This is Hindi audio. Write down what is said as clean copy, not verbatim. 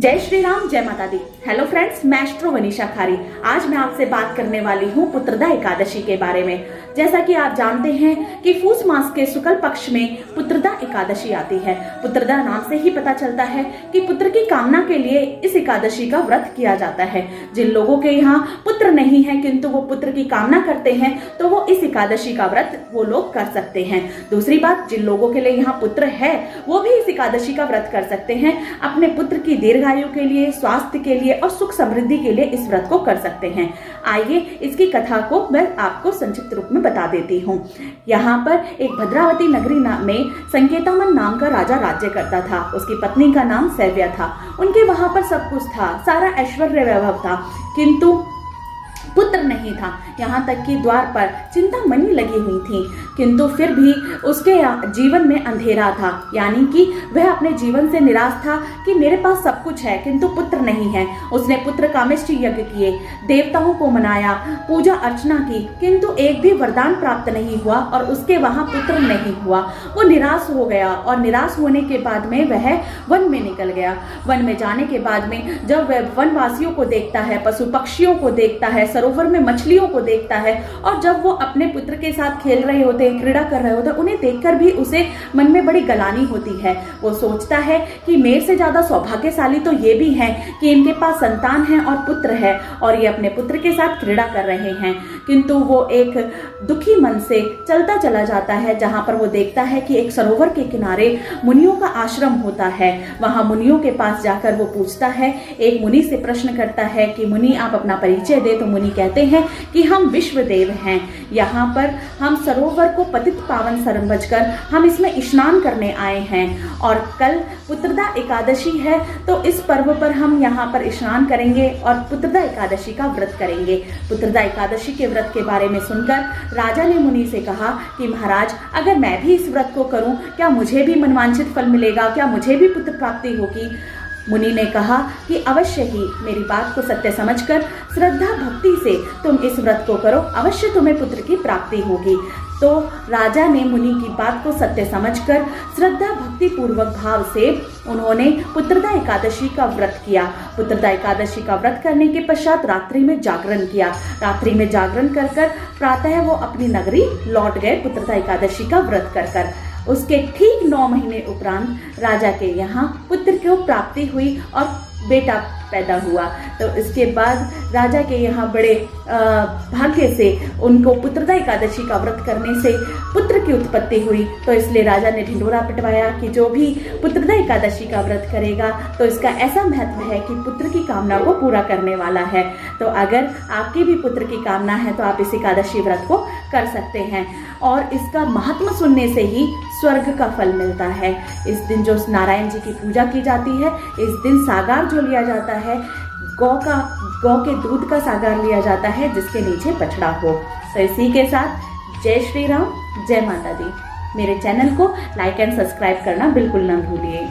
जय श्री राम, जय माता दी। हेलो फ्रेंड्स, मैं एस्ट्रो वनीशा खारी। आज मैं आपसे बात करने वाली हूँ पुत्रदा एकादशी के बारे में। जैसा कि आप जानते हैं कि पूष मास के शुक्ल पक्ष में पुत्रदा एकादशी आती है। पुत्रदा नाम से ही पता चलता है कि पुत्र की कामना के लिए इस एकादशी का व्रत किया जाता है। जिन लोगों के यहाँ पुत्र नहीं है किंतु वो पुत्र की कामना करते हैं तो वो इस एकादशी का व्रत वो लोग कर सकते हैं। दूसरी बात, जिन लोगों के लिए यहाँ पुत्र है वो भी इस एकादशी का व्रत कर सकते हैं। अपने पुत्र की दीर्घायु के लिए, स्वास्थ्य के लिए और सुख समृद्धि के लिए इस व्रत को कर सकते हैं। आइए इसकी कथा को मैं आपको संक्षिप्त रूप में बता देती हूँ। यहाँ पर एक भद्रावती नगरी में संकेतामन नाम का राजा राज्य करता था। उसकी पत्नी का नाम सैव्या था। उनके वहां पर सब कुछ था, सारा ऐश्वर्य वैभव था, किंतु पुत्र नहीं था। यहाँ तक कि द्वार पर चिंतामणि लगी हुई थी, किंतु फिर भी उसके जीवन में अंधेरा था। यानी कि वह अपने जीवन से निराश था कि मेरे पास सब कुछ है किंतु पुत्र नहीं है। उसने पुत्र कामेष्टि यज्ञ किए, देवताओं को मनाया, पूजा अर्चना की, किंतु एक भी वरदान प्राप्त नहीं हुआ और उसके वहां पुत्र नहीं हुआ। वो निराश हो गया और निराश होने के बाद में वह वन में निकल गया। वन में जाने के बाद में जब वह वनवासियों को देखता है, पशु पक्षियों को देखता है, सरोवर में मछलियों को देखता है और जब वो अपने पुत्र के साथ खेल रहे होते हैं, क्रीड़ा कर रहे होते हैं, उन्हें देखकर भी उसे मन में बड़ी गलानी होती है। वो सोचता है कि मेरे से ज्यादा सौभाग्यशाली तो ये भी हैं कि इनके पास संतान है और पुत्र है और ये अपने पुत्र के साथ क्रीड़ा कर रहे हैं। किंतु वो एक दुखी मन से चलता चला जाता है, जहां पर वो देखता है कि एक सरोवर के किनारे मुनियों का आश्रम होता है। वहां मुनियों के पास जाकर वो पूछता है, एक मुनि से प्रश्न करता है कि मुनि आप अपना परिचय दे। तो मुनि कहते हैं कि हम विश्वदेव हैं। यहाँ पर हम सरोवर को पतित पावन समझकर हम इसमें स्नान करने आए हैं और कल पुत्रदा एकादशी है तो इस पर्व पर हम यहाँ पर स्नान करेंगे और पुत्रदा एकादशी का व्रत करेंगे। पुत्रदा एकादशी के व्रत के बारे में सुनकर राजा ने मुनि से कहा कि महाराज, अगर मैं भी इस व्रत को करूं क्या मुझे भी मनवांछित फल मिलेगा, क्या मुझे भी पुत्र प्राप्ति होगी? मुनि ने कहा कि अवश्य ही, मेरी बात को सत्य समझकर श्रद्धा भक्ति से तुम इस व्रत को करो, अवश्य तुम्हें पुत्र की प्राप्ति होगी। तो राजा ने मुनि की बात को सत्य समझकर श्रद्धा भक्ति पूर्वक भाव से उन्होंने पुत्रदा एकादशी का व्रत किया। पुत्रदा एकादशी का व्रत करने के पश्चात रात्रि में जागरण किया। रात्रि में जागरण कर प्रातः वो अपनी नगरी लौट गए पुत्रदा एकादशी का व्रत कर। उसके ठीक 9 महीने उपरांत राजा के यहाँ पुत्र को प्राप्ति हुई और बेटा पैदा हुआ। तो इसके बाद राजा के यहाँ बड़े भाग्य से उनको पुत्रदा एकादशी का व्रत करने से पुत्र की उत्पत्ति हुई। तो इसलिए राजा ने ढिंढोरा पिटवाया कि जो भी पुत्रदा एकादशी का व्रत करेगा तो इसका ऐसा महत्व है कि पुत्र की कामना को पूरा करने वाला है। तो अगर आपकी भी पुत्र की कामना है तो आप इस एकादशी व्रत को कर सकते हैं और इसका महत्व सुनने से ही स्वर्ग का फल मिलता है। इस दिन जो नारायण जी की पूजा की जाती है, इस दिन सागार जो लिया जाता है, गौ के दूध का सागार लिया जाता है जिसके नीचे बछड़ा हो। तो इसी के साथ जय श्री राम, जय माता दी। मेरे चैनल को लाइक एंड सब्सक्राइब करना बिल्कुल ना भूलिए।